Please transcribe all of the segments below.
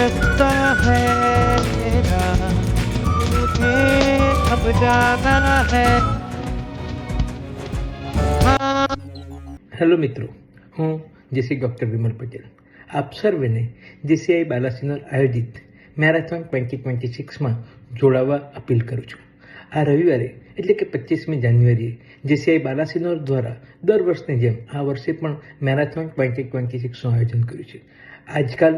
रास्ता है तेरा, मुझे अब जाना है। હેલો મિત્રો, હું જેસી ડૉક્ટર વિમલ પટેલ આપ સર્વેને જેસીઆઈ બાલાસિનોર આયોજિત મેરેથોન 2026માં જોડાવા અપીલ કરું છું. આ રવિવારે એટલે કે 25મી જાન્યુઆરીએ જેસીઆઈ બાલાસિનોર દ્વારા દર વર્ષની જેમ આ વર્ષે પણ મેરેથોન 2026નું આયોજન કર્યું છે. આજકાલ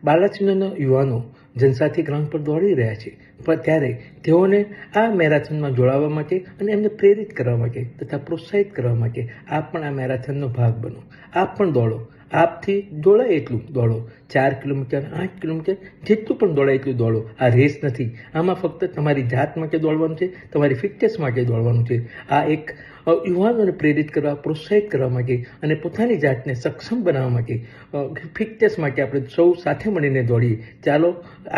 બાલાસિનોરના યુવાનો જનસાથી ગ્રાઉન્ડ પર દોડી રહ્યા છે, પણ ત્યારે તેઓને આ મેરેથોનમાં જોડાવા માટે અને એમને પ્રેરિત કરવા માટે તથા પ્રોત્સાહિત કરવા માટે આપ પણ આ મેરેથોનનો ભાગ બનો. આપ પણ દોડો, આપથી દોડાય એટલું દોડો. 4 કિલોમીટર, 8 કિલોમીટર, જેટલું પણ દોડાય એટલું દોડો. આ રેસ નથી, આમાં ફક્ત તમારી જાત માટે દોડવાનું છે, તમારી ફિટનેસ માટે દોડવાનું છે. આ એક યુવાનોને પ્રેરિત કરવા, પ્રોત્સાહિત કરવા માટે અને પોતાની જાતને સક્ષમ બનાવવા માટે, ફિટનેસ માટે આપણે સૌ સાથે મળીને દોડીએ. ચાલો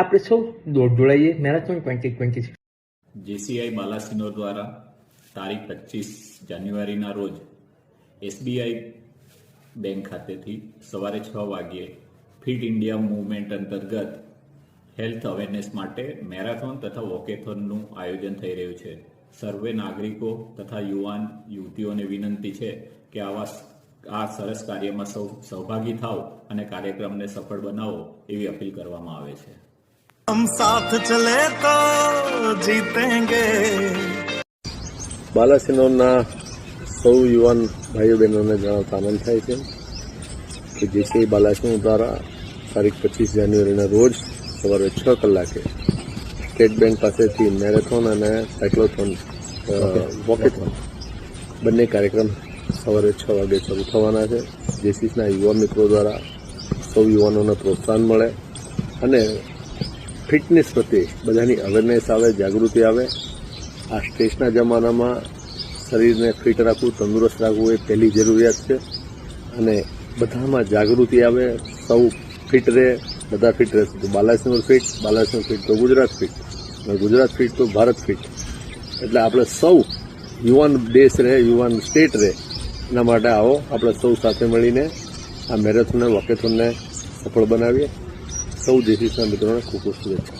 આપણે સૌ જોડાઈએ મેરેથોન 2026. જેસીઆઈ બાલાસિનોર દ્વારા તારીખ 25 જાન્યુઆરીના રોજ એસબીઆઈ બેંક ખાતેથી સવારે 6 વાગ્યે ફિટ ઇન્ડિયા મૂવમેન્ટ અંતર્ગત હેલ્થ અવેરનેસ માટે મેરેથોન તથા વોકેથોનનું આયોજન થઈ રહ્યું છે. સર્વે નાગરિકો તથા યુવાન યુવતીઓને વિનંતી છે કે આ સરસ કાર્યમાં સૌ સહભાગી થાઓ અને કાર્યક્રમને સફળ બનાવો એવી અપીલ કરવામાં આવે છે. हम साथ चले तो जीतेंगे. બાલાસિનોરના સૌ યુવાન ભાઈઓ બહેનોને જણાવતા આનંદ થાય છે કે જેસીઆઈ બાલાસિનોર દ્વારા તારીખ 25 જાન્યુઆરીના રોજ સવારે 6 કલાકે સ્ટેટ બેંક પાસેથી મેરેથોન અને સાયક્લોથોન વોકેથોન બંને કાર્યક્રમ સવારે 6 વાગે શરૂ થવાના છે. જેસીસના યુવા મિત્રો દ્વારા સૌ યુવાનોને પ્રોત્સાહન મળે અને ફિટનેસ પ્રત્યે બધાની અવેરનેસ આવે, જાગૃતિ આવે. આ સ્ટ્રેસના જમાનામાં શરીરને ફિટ રાખવું, તંદુરસ્ત રાખવું એ પહેલી જરૂરિયાત છે અને બધામાં જાગૃતિ આવે, સૌ ફિટ રહે, બધા ફિટ રહેશે તો બાલાસિનોર ફિટ તો ગુજરાત ફિટ, અને ગુજરાત ફિટ તો ભારત ફિટ. એટલે આપણે સૌ યુવાન દેશ રહે, યુવાન સ્ટેટ રહે, એના માટે આવો આપણે સૌ સાથે મળીને આ મેરેથોનને વોકેથોનને સફળ બનાવીએ. સૌ દેશીના મિત્રોને ખૂબ ખૂબ શુભેચ્છા.